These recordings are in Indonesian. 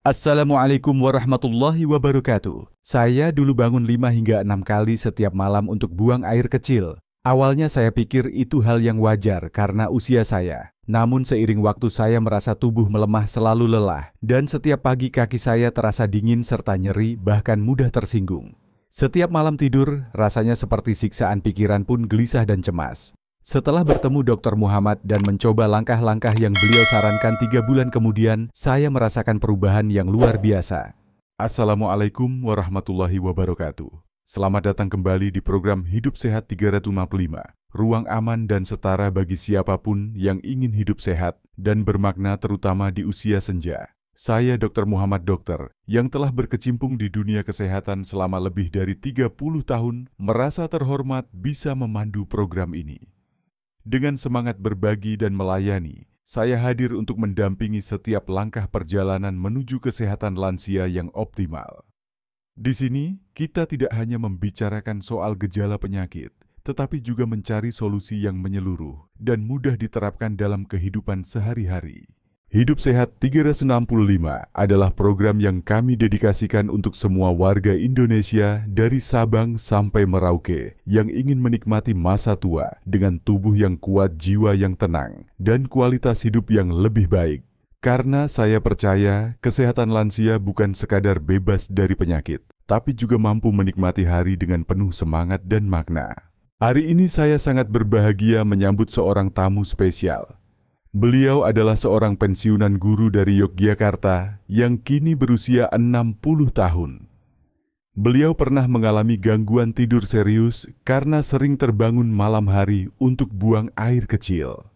Assalamualaikum warahmatullahi wabarakatuh. Saya dulu bangun 5 hingga 6 kali setiap malam untuk buang air kecil. Awalnya saya pikir itu hal yang wajar karena usia saya. Namun seiring waktu saya merasa tubuh melemah selalu lelah. Dan setiap pagi kaki saya terasa dingin serta nyeri bahkan mudah tersinggung. Setiap malam tidur rasanya seperti siksaan, pikiran pun gelisah dan cemas. Setelah bertemu Dr. Muhammad dan mencoba langkah-langkah yang beliau sarankan 3 bulan kemudian, saya merasakan perubahan yang luar biasa. Assalamualaikum warahmatullahi wabarakatuh. Selamat datang kembali di program Hidup Sehat 355, ruang aman dan setara bagi siapapun yang ingin hidup sehat dan bermakna terutama di usia senja. Saya Dr. Muhammad Dokter, yang telah berkecimpung di dunia kesehatan selama lebih dari 30 tahun, merasa terhormat bisa memandu program ini. Dengan semangat berbagi dan melayani, saya hadir untuk mendampingi setiap langkah perjalanan menuju kesehatan lansia yang optimal. Di sini, kita tidak hanya membicarakan soal gejala penyakit, tetapi juga mencari solusi yang menyeluruh dan mudah diterapkan dalam kehidupan sehari-hari. Hidup Sehat 365 adalah program yang kami dedikasikan untuk semua warga Indonesia dari Sabang sampai Merauke yang ingin menikmati masa tua dengan tubuh yang kuat, jiwa yang tenang, dan kualitas hidup yang lebih baik. Karena saya percaya kesehatan lansia bukan sekadar bebas dari penyakit, tapi juga mampu menikmati hari dengan penuh semangat dan makna. Hari ini saya sangat berbahagia menyambut seorang tamu spesial. Beliau adalah seorang pensiunan guru dari Yogyakarta yang kini berusia 60 tahun. Beliau pernah mengalami gangguan tidur serius karena sering terbangun malam hari untuk buang air kecil.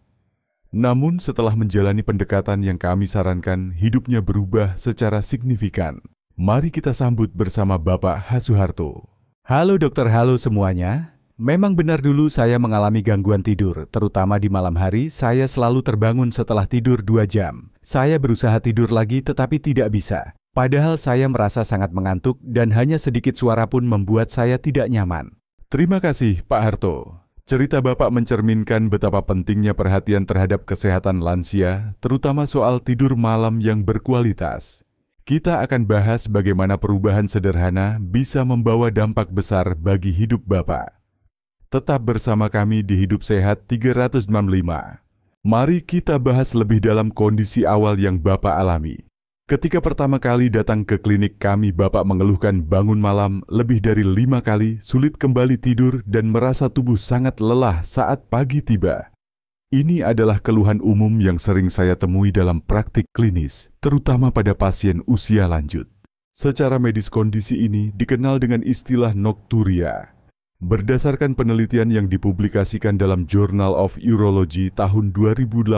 Namun setelah menjalani pendekatan yang kami sarankan, hidupnya berubah secara signifikan. Mari kita sambut bersama Bapak H. Suharto. Halo dokter, halo semuanya. Memang benar dulu saya mengalami gangguan tidur, terutama di malam hari saya selalu terbangun setelah tidur 2 jam. Saya berusaha tidur lagi tetapi tidak bisa. Padahal saya merasa sangat mengantuk dan hanya sedikit suara pun membuat saya tidak nyaman. Terima kasih Pak Harto. Cerita Bapak mencerminkan betapa pentingnya perhatian terhadap kesehatan lansia, terutama soal tidur malam yang berkualitas. Kita akan bahas bagaimana perubahan sederhana bisa membawa dampak besar bagi hidup Bapak. Tetap bersama kami di Hidup Sehat 365. Mari kita bahas lebih dalam kondisi awal yang Bapak alami. Ketika pertama kali datang ke klinik kami, Bapak mengeluhkan bangun malam lebih dari 5 kali, sulit kembali tidur dan merasa tubuh sangat lelah saat pagi tiba. Ini adalah keluhan umum yang sering saya temui dalam praktik klinis, terutama pada pasien usia lanjut. Secara medis kondisi ini dikenal dengan istilah nokturia. Berdasarkan penelitian yang dipublikasikan dalam Journal of Urology tahun 2018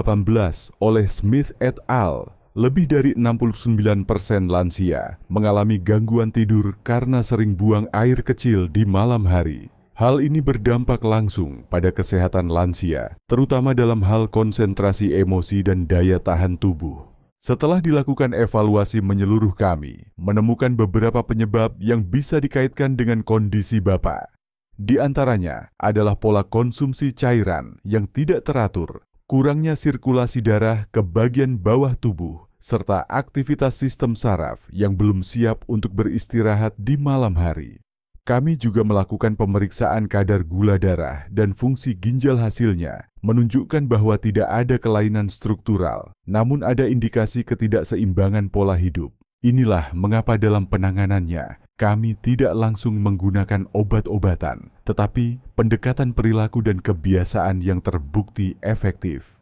oleh Smith et al., lebih dari 69% lansia mengalami gangguan tidur karena sering buang air kecil di malam hari. Hal ini berdampak langsung pada kesehatan lansia, terutama dalam hal konsentrasi emosi dan daya tahan tubuh. Setelah dilakukan evaluasi menyeluruh, kami menemukan beberapa penyebab yang bisa dikaitkan dengan kondisi Bapak. Di antaranya adalah pola konsumsi cairan yang tidak teratur, kurangnya sirkulasi darah ke bagian bawah tubuh, serta aktivitas sistem saraf yang belum siap untuk beristirahat di malam hari. Kami juga melakukan pemeriksaan kadar gula darah dan fungsi ginjal, hasilnya menunjukkan bahwa tidak ada kelainan struktural, namun ada indikasi ketidakseimbangan pola hidup. Inilah mengapa dalam penanganannya, kami tidak langsung menggunakan obat-obatan, tetapi pendekatan perilaku dan kebiasaan yang terbukti efektif.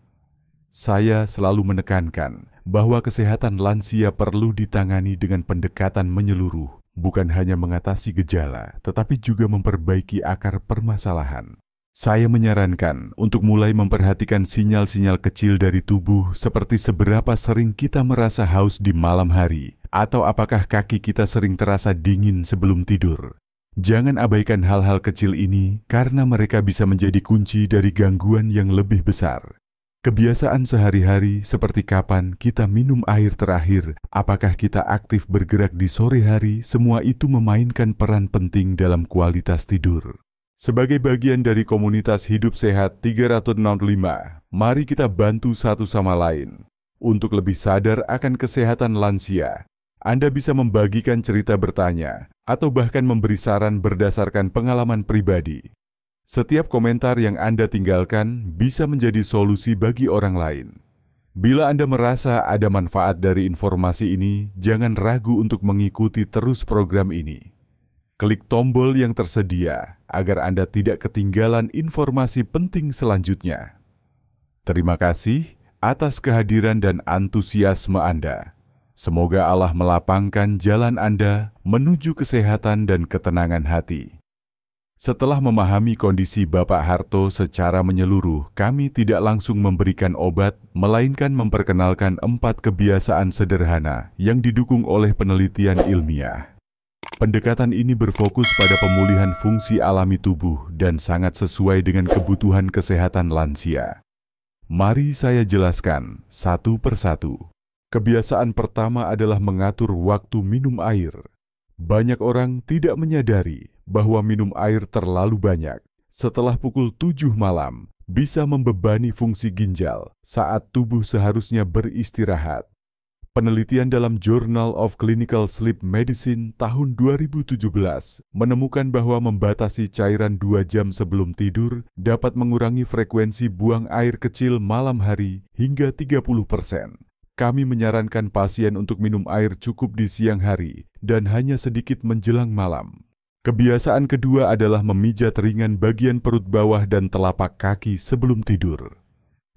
Saya selalu menekankan bahwa kesehatan lansia perlu ditangani dengan pendekatan menyeluruh, bukan hanya mengatasi gejala, tetapi juga memperbaiki akar permasalahan. Saya menyarankan untuk mulai memperhatikan sinyal-sinyal kecil dari tubuh seperti seberapa sering kita merasa haus di malam hari, atau apakah kaki kita sering terasa dingin sebelum tidur. Jangan abaikan hal-hal kecil ini karena mereka bisa menjadi kunci dari gangguan yang lebih besar. Kebiasaan sehari-hari seperti kapan kita minum air terakhir, apakah kita aktif bergerak di sore hari, semua itu memainkan peran penting dalam kualitas tidur. Sebagai bagian dari komunitas Hidup Sehat 365, mari kita bantu satu sama lain untuk lebih sadar akan kesehatan lansia. Anda bisa membagikan cerita bertanya, atau bahkan memberi saran berdasarkan pengalaman pribadi. Setiap komentar yang Anda tinggalkan bisa menjadi solusi bagi orang lain. Bila Anda merasa ada manfaat dari informasi ini, jangan ragu untuk mengikuti terus program ini. Klik tombol yang tersedia agar Anda tidak ketinggalan informasi penting selanjutnya. Terima kasih atas kehadiran dan antusiasme Anda. Semoga Allah melapangkan jalan Anda menuju kesehatan dan ketenangan hati. Setelah memahami kondisi Bapak Harto secara menyeluruh, kami tidak langsung memberikan obat, melainkan memperkenalkan 4 kebiasaan sederhana yang didukung oleh penelitian ilmiah. Pendekatan ini berfokus pada pemulihan fungsi alami tubuh dan sangat sesuai dengan kebutuhan kesehatan lansia. Mari saya jelaskan satu persatu. Kebiasaan pertama adalah mengatur waktu minum air. Banyak orang tidak menyadari bahwa minum air terlalu banyak setelah pukul 7 malam bisa membebani fungsi ginjal saat tubuh seharusnya beristirahat. Penelitian dalam Journal of Clinical Sleep Medicine tahun 2017 menemukan bahwa membatasi cairan 2 jam sebelum tidur dapat mengurangi frekuensi buang air kecil malam hari hingga 30%. Kami menyarankan pasien untuk minum air cukup di siang hari dan hanya sedikit menjelang malam. Kebiasaan kedua adalah memijat ringan bagian perut bawah dan telapak kaki sebelum tidur.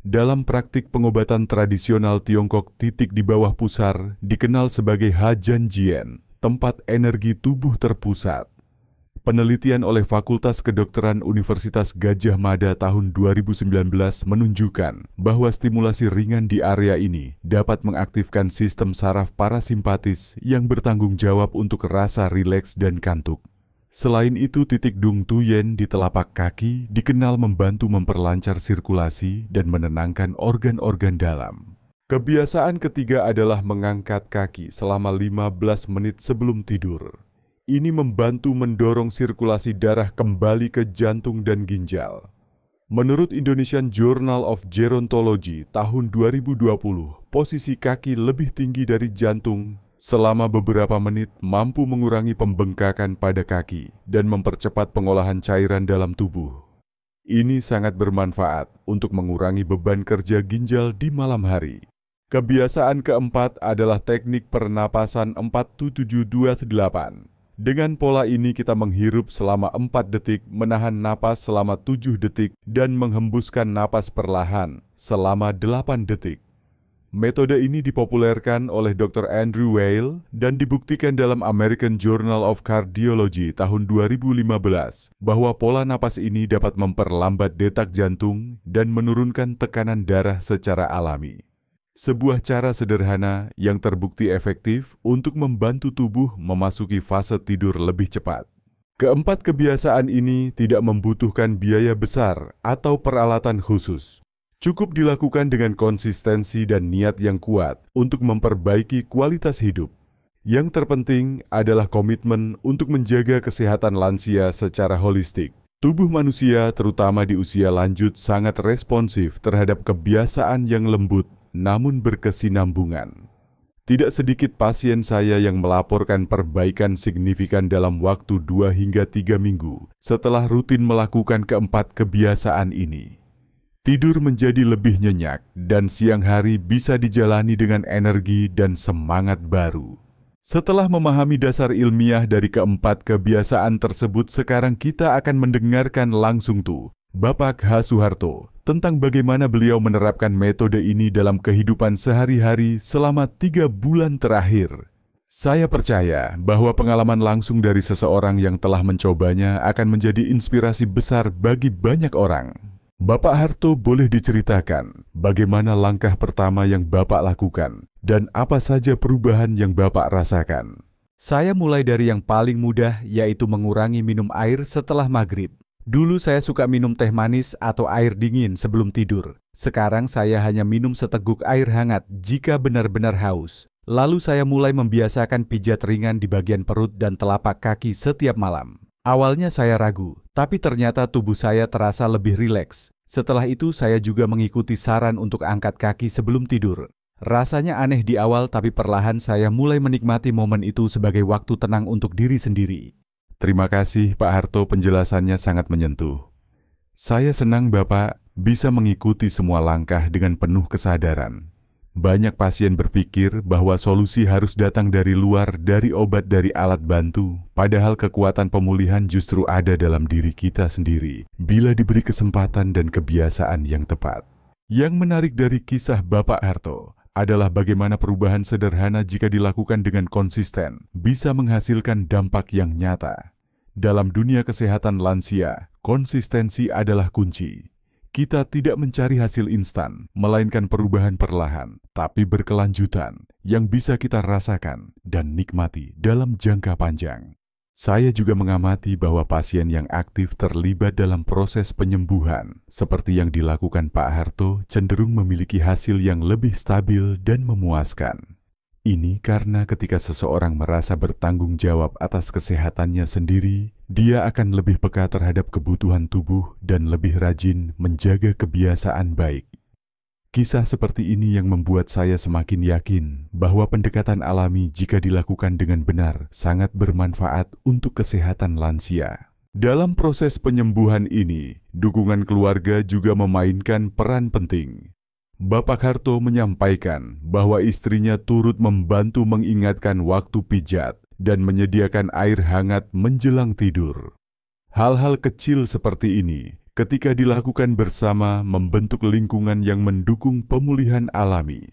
Dalam praktik pengobatan tradisional Tiongkok, titik di bawah pusar dikenal sebagai Hajanjian, tempat energi tubuh terpusat. Penelitian oleh Fakultas Kedokteran Universitas Gadjah Mada tahun 2019 menunjukkan bahwa stimulasi ringan di area ini dapat mengaktifkan sistem saraf parasimpatis yang bertanggung jawab untuk rasa rileks dan kantuk. Selain itu, titik Dung Tuyen di telapak kaki dikenal membantu memperlancar sirkulasi dan menenangkan organ-organ dalam. Kebiasaan ketiga adalah mengangkat kaki selama 15 menit sebelum tidur. Ini membantu mendorong sirkulasi darah kembali ke jantung dan ginjal. Menurut Indonesian Journal of Gerontology tahun 2020, posisi kaki lebih tinggi dari jantung selama beberapa menit mampu mengurangi pembengkakan pada kaki dan mempercepat pengolahan cairan dalam tubuh. Ini sangat bermanfaat untuk mengurangi beban kerja ginjal di malam hari. Kebiasaan keempat adalah teknik pernapasan 4728. Dengan pola ini kita menghirup selama 4 detik, menahan napas selama 7 detik, dan menghembuskan napas perlahan selama 8 detik. Metode ini dipopulerkan oleh Dr. Andrew Weil dan dibuktikan dalam American Journal of Cardiology tahun 2015 bahwa pola napas ini dapat memperlambat detak jantung dan menurunkan tekanan darah secara alami. Sebuah cara sederhana yang terbukti efektif untuk membantu tubuh memasuki fase tidur lebih cepat. Keempat kebiasaan ini tidak membutuhkan biaya besar atau peralatan khusus. Cukup dilakukan dengan konsistensi dan niat yang kuat untuk memperbaiki kualitas hidup. Yang terpenting adalah komitmen untuk menjaga kesehatan lansia secara holistik. Tubuh manusia, terutama di usia lanjut, sangat responsif terhadap kebiasaan yang lembut namun berkesinambungan. Tidak sedikit pasien saya yang melaporkan perbaikan signifikan dalam waktu 2 hingga 3 minggu setelah rutin melakukan keempat kebiasaan ini. Tidur menjadi lebih nyenyak dan siang hari bisa dijalani dengan energi dan semangat baru. Setelah memahami dasar ilmiah dari keempat kebiasaan tersebut, sekarang kita akan mendengarkan langsung Bapak H. Suharto tentang bagaimana beliau menerapkan metode ini dalam kehidupan sehari-hari selama 3 bulan terakhir. Saya percaya bahwa pengalaman langsung dari seseorang yang telah mencobanya akan menjadi inspirasi besar bagi banyak orang. Bapak Harto, boleh diceritakan bagaimana langkah pertama yang Bapak lakukan dan apa saja perubahan yang Bapak rasakan? Saya mulai dari yang paling mudah, yaitu mengurangi minum air setelah maghrib. Dulu saya suka minum teh manis atau air dingin sebelum tidur. Sekarang saya hanya minum seteguk air hangat jika benar-benar haus. Lalu saya mulai membiasakan pijat ringan di bagian perut dan telapak kaki setiap malam. Awalnya saya ragu, tapi ternyata tubuh saya terasa lebih rileks. Setelah itu saya juga mengikuti saran untuk angkat kaki sebelum tidur. Rasanya aneh di awal, tapi perlahan saya mulai menikmati momen itu sebagai waktu tenang untuk diri sendiri. Terima kasih Pak Harto, penjelasannya sangat menyentuh. Saya senang Bapak bisa mengikuti semua langkah dengan penuh kesadaran. Banyak pasien berpikir bahwa solusi harus datang dari luar, dari obat, dari alat bantu. Padahal kekuatan pemulihan justru ada dalam diri kita sendiri, bila diberi kesempatan dan kebiasaan yang tepat. Yang menarik dari kisah Bapak Harto adalah bagaimana perubahan sederhana jika dilakukan dengan konsisten bisa menghasilkan dampak yang nyata. Dalam dunia kesehatan lansia, konsistensi adalah kunci. Kita tidak mencari hasil instan, melainkan perubahan perlahan, tapi berkelanjutan yang bisa kita rasakan dan nikmati dalam jangka panjang. Saya juga mengamati bahwa pasien yang aktif terlibat dalam proses penyembuhan, seperti yang dilakukan Pak Harto, cenderung memiliki hasil yang lebih stabil dan memuaskan. Ini karena ketika seseorang merasa bertanggung jawab atas kesehatannya sendiri, dia akan lebih peka terhadap kebutuhan tubuh dan lebih rajin menjaga kebiasaan baik. Kisah seperti ini yang membuat saya semakin yakin bahwa pendekatan alami jika dilakukan dengan benar sangat bermanfaat untuk kesehatan lansia. Dalam proses penyembuhan ini, dukungan keluarga juga memainkan peran penting. Bapak Harto menyampaikan bahwa istrinya turut membantu mengingatkan waktu pijat dan menyediakan air hangat menjelang tidur. Hal-hal kecil seperti ini, ketika dilakukan bersama, membentuk lingkungan yang mendukung pemulihan alami.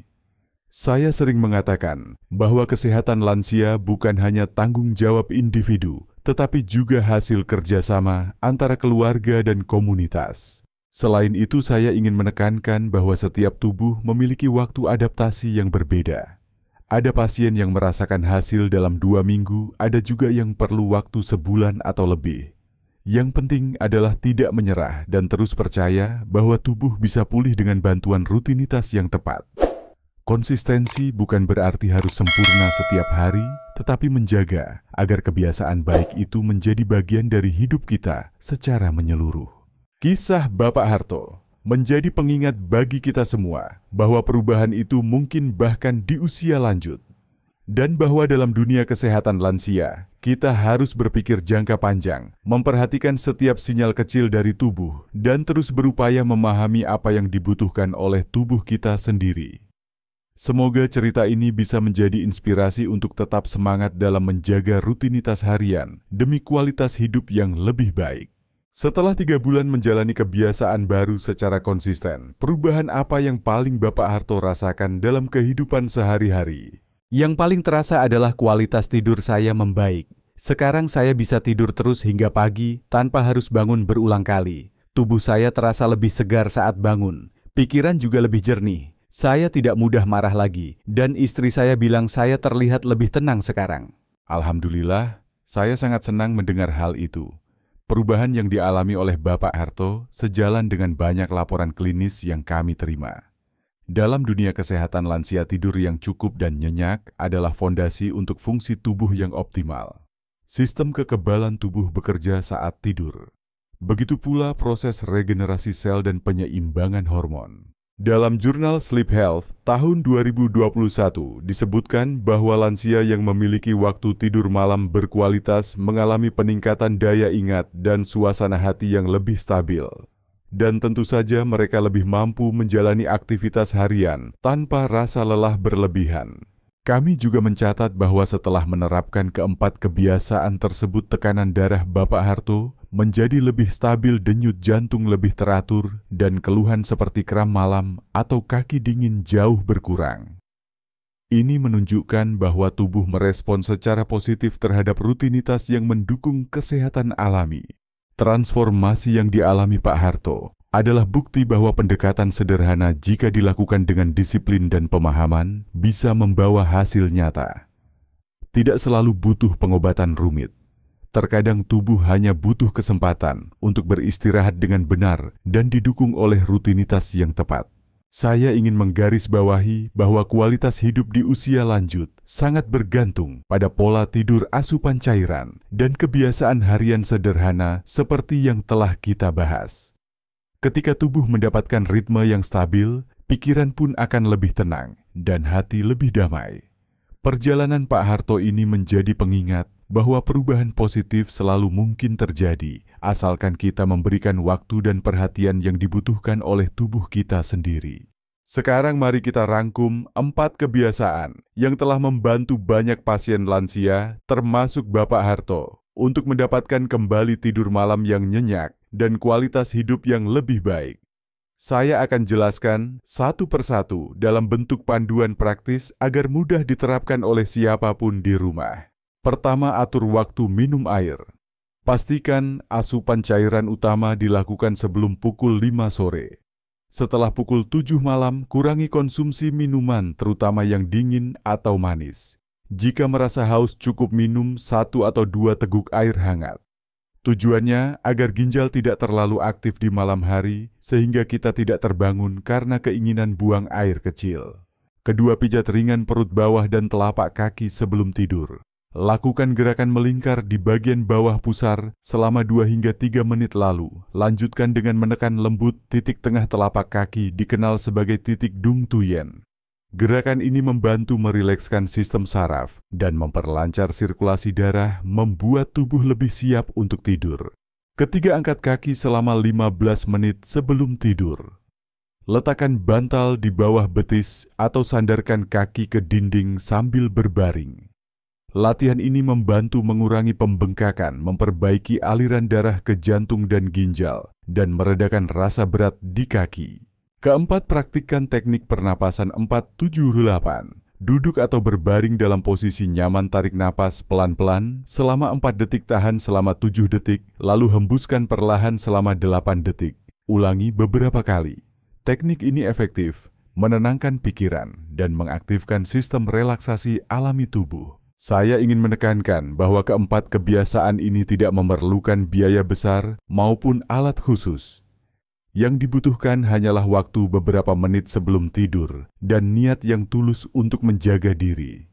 Saya sering mengatakan bahwa kesehatan lansia bukan hanya tanggung jawab individu, tetapi juga hasil kerjasama antara keluarga dan komunitas. Selain itu, saya ingin menekankan bahwa setiap tubuh memiliki waktu adaptasi yang berbeda. Ada pasien yang merasakan hasil dalam 2 minggu, ada juga yang perlu waktu sebulan atau lebih. Yang penting adalah tidak menyerah dan terus percaya bahwa tubuh bisa pulih dengan bantuan rutinitas yang tepat. Konsistensi bukan berarti harus sempurna setiap hari, tetapi menjaga agar kebiasaan baik itu menjadi bagian dari hidup kita secara menyeluruh. Kisah Bapak Harto menjadi pengingat bagi kita semua bahwa perubahan itu mungkin bahkan di usia lanjut. Dan bahwa dalam dunia kesehatan lansia, kita harus berpikir jangka panjang, memperhatikan setiap sinyal kecil dari tubuh, dan terus berupaya memahami apa yang dibutuhkan oleh tubuh kita sendiri. Semoga cerita ini bisa menjadi inspirasi untuk tetap semangat dalam menjaga rutinitas harian demi kualitas hidup yang lebih baik. Setelah 3 bulan menjalani kebiasaan baru secara konsisten, perubahan apa yang paling Bapak Harto rasakan dalam kehidupan sehari-hari? Yang paling terasa adalah kualitas tidur saya membaik. Sekarang saya bisa tidur terus hingga pagi tanpa harus bangun berulang kali. Tubuh saya terasa lebih segar saat bangun. Pikiran juga lebih jernih. Saya tidak mudah marah lagi, dan istri saya bilang saya terlihat lebih tenang sekarang. Alhamdulillah, saya sangat senang mendengar hal itu. Perubahan yang dialami oleh Bapak Harto sejalan dengan banyak laporan klinis yang kami terima. Dalam dunia kesehatan lansia, tidur yang cukup dan nyenyak adalah fondasi untuk fungsi tubuh yang optimal. Sistem kekebalan tubuh bekerja saat tidur. Begitu pula proses regenerasi sel dan penyeimbangan hormon. Dalam jurnal Sleep Health tahun 2021 disebutkan bahwa lansia yang memiliki waktu tidur malam berkualitas mengalami peningkatan daya ingat dan suasana hati yang lebih stabil. Dan tentu saja mereka lebih mampu menjalani aktivitas harian tanpa rasa lelah berlebihan. Kami juga mencatat bahwa setelah menerapkan keempat kebiasaan tersebut, tekanan darah Bapak Harto menjadi lebih stabil, denyut jantung lebih teratur, dan keluhan seperti kram malam atau kaki dingin jauh berkurang. Ini menunjukkan bahwa tubuh merespon secara positif terhadap rutinitas yang mendukung kesehatan alami. Transformasi yang dialami Pak Harto adalah bukti bahwa pendekatan sederhana jika dilakukan dengan disiplin dan pemahaman bisa membawa hasil nyata. Tidak selalu butuh pengobatan rumit. Terkadang tubuh hanya butuh kesempatan untuk beristirahat dengan benar dan didukung oleh rutinitas yang tepat. Saya ingin menggarisbawahi bahwa kualitas hidup di usia lanjut sangat bergantung pada pola tidur, asupan cairan, dan kebiasaan harian sederhana seperti yang telah kita bahas. Ketika tubuh mendapatkan ritme yang stabil, pikiran pun akan lebih tenang, dan hati lebih damai. Perjalanan Pak Harto ini menjadi pengingat bahwa perubahan positif selalu mungkin terjadi, asalkan kita memberikan waktu dan perhatian yang dibutuhkan oleh tubuh kita sendiri. Sekarang mari kita rangkum 4 kebiasaan yang telah membantu banyak pasien lansia, termasuk Bapak Harto, untuk mendapatkan kembali tidur malam yang nyenyak dan kualitas hidup yang lebih baik. Saya akan jelaskan satu persatu dalam bentuk panduan praktis agar mudah diterapkan oleh siapapun di rumah. Pertama, atur waktu minum air. Pastikan asupan cairan utama dilakukan sebelum pukul 5 sore. Setelah pukul 7 malam, kurangi konsumsi minuman terutama yang dingin atau manis. Jika merasa haus, cukup minum 1 atau 2 teguk air hangat. Tujuannya agar ginjal tidak terlalu aktif di malam hari sehingga kita tidak terbangun karena keinginan buang air kecil. Kedua, pijat ringan perut bawah dan telapak kaki sebelum tidur. Lakukan gerakan melingkar di bagian bawah pusar selama 2 hingga 3 menit lalu. Lanjutkan dengan menekan lembut titik tengah telapak kaki dikenal sebagai titik Dung Tuyen. Gerakan ini membantu merilekskan sistem saraf dan memperlancar sirkulasi darah, membuat tubuh lebih siap untuk tidur. Ketiga, angkat kaki selama 15 menit sebelum tidur. Letakkan bantal di bawah betis atau sandarkan kaki ke dinding sambil berbaring. Latihan ini membantu mengurangi pembengkakan, memperbaiki aliran darah ke jantung dan ginjal, dan meredakan rasa berat di kaki. Keempat, praktikkan teknik pernapasan 4-7-8. Duduk atau berbaring dalam posisi nyaman, tarik napas pelan-pelan selama 4 detik, tahan selama 7 detik, lalu hembuskan perlahan selama 8 detik. Ulangi beberapa kali. Teknik ini efektif, menenangkan pikiran, dan mengaktifkan sistem relaksasi alami tubuh. Saya ingin menekankan bahwa keempat kebiasaan ini tidak memerlukan biaya besar maupun alat khusus. Yang dibutuhkan hanyalah waktu beberapa menit sebelum tidur dan niat yang tulus untuk menjaga diri.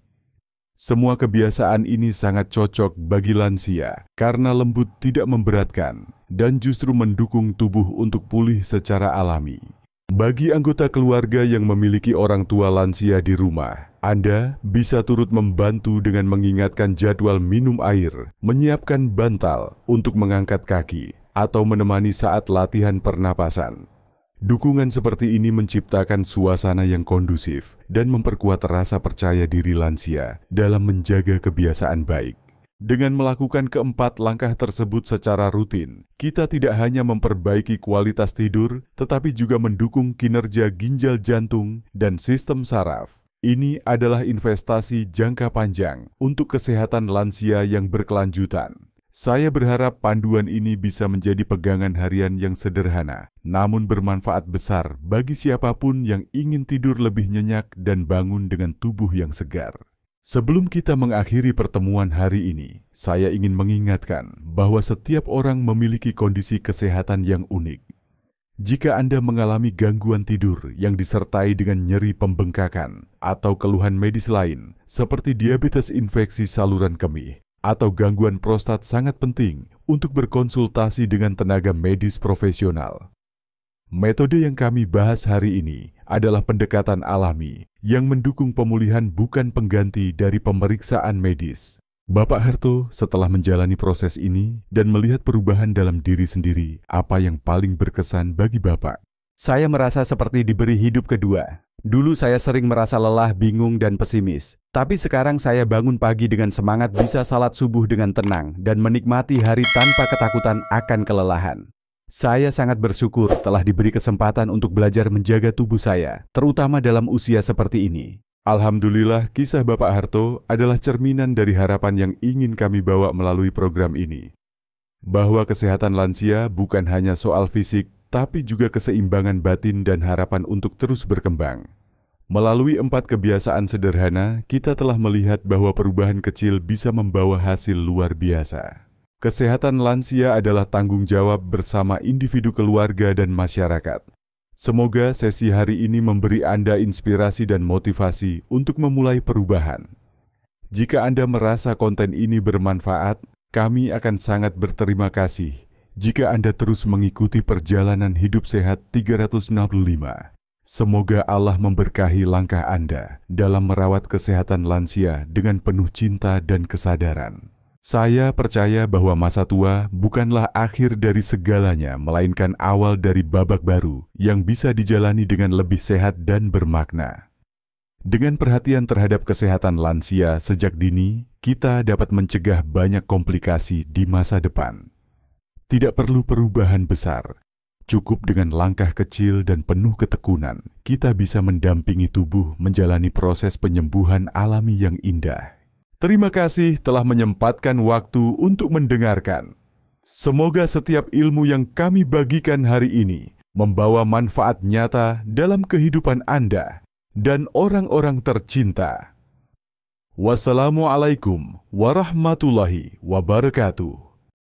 Semua kebiasaan ini sangat cocok bagi lansia karena lembut, tidak memberatkan, dan justru mendukung tubuh untuk pulih secara alami. Bagi anggota keluarga yang memiliki orang tua lansia di rumah, Anda bisa turut membantu dengan mengingatkan jadwal minum air, menyiapkan bantal untuk mengangkat kaki, atau menemani saat latihan pernapasan. Dukungan seperti ini menciptakan suasana yang kondusif dan memperkuat rasa percaya diri lansia dalam menjaga kebiasaan baik. Dengan melakukan keempat langkah tersebut secara rutin, kita tidak hanya memperbaiki kualitas tidur, tetapi juga mendukung kinerja ginjal, jantung, dan sistem saraf. Ini adalah investasi jangka panjang untuk kesehatan lansia yang berkelanjutan. Saya berharap panduan ini bisa menjadi pegangan harian yang sederhana, namun bermanfaat besar bagi siapapun yang ingin tidur lebih nyenyak dan bangun dengan tubuh yang segar. Sebelum kita mengakhiri pertemuan hari ini, saya ingin mengingatkan bahwa setiap orang memiliki kondisi kesehatan yang unik. Jika Anda mengalami gangguan tidur yang disertai dengan nyeri pembengkakan atau keluhan medis lain seperti diabetes, infeksi saluran kemih, atau gangguan prostat, sangat penting untuk berkonsultasi dengan tenaga medis profesional. Metode yang kami bahas hari ini adalah pendekatan alami yang mendukung pemulihan, bukan pengganti dari pemeriksaan medis. Bapak Harto setelah menjalani proses ini dan melihat perubahan dalam diri sendiri, apa yang paling berkesan bagi Bapak? Saya merasa seperti diberi hidup kedua. Dulu saya sering merasa lelah, bingung, dan pesimis. Tapi sekarang saya bangun pagi dengan semangat, bisa salat subuh dengan tenang, dan menikmati hari tanpa ketakutan akan kelelahan. Saya sangat bersyukur telah diberi kesempatan untuk belajar menjaga tubuh saya, terutama dalam usia seperti ini. Alhamdulillah, kisah Bapak Harto adalah cerminan dari harapan yang ingin kami bawa melalui program ini. Bahwa kesehatan lansia bukan hanya soal fisik, tapi juga keseimbangan batin dan harapan untuk terus berkembang. Melalui 4 kebiasaan sederhana, kita telah melihat bahwa perubahan kecil bisa membawa hasil luar biasa. Kesehatan lansia adalah tanggung jawab bersama individu, keluarga, dan masyarakat. Semoga sesi hari ini memberi Anda inspirasi dan motivasi untuk memulai perubahan. Jika Anda merasa konten ini bermanfaat, kami akan sangat berterima kasih jika Anda terus mengikuti perjalanan hidup sehat 365. Semoga Allah memberkahi langkah Anda dalam merawat kesehatan lansia dengan penuh cinta dan kesadaran. Saya percaya bahwa masa tua bukanlah akhir dari segalanya, melainkan awal dari babak baru yang bisa dijalani dengan lebih sehat dan bermakna. Dengan perhatian terhadap kesehatan lansia sejak dini, kita dapat mencegah banyak komplikasi di masa depan. Tidak perlu perubahan besar. Cukup dengan langkah kecil dan penuh ketekunan, kita bisa mendampingi tubuh menjalani proses penyembuhan alami yang indah. Terima kasih telah menyempatkan waktu untuk mendengarkan. Semoga setiap ilmu yang kami bagikan hari ini membawa manfaat nyata dalam kehidupan Anda dan orang-orang tercinta. Wassalamualaikum warahmatullahi wabarakatuh.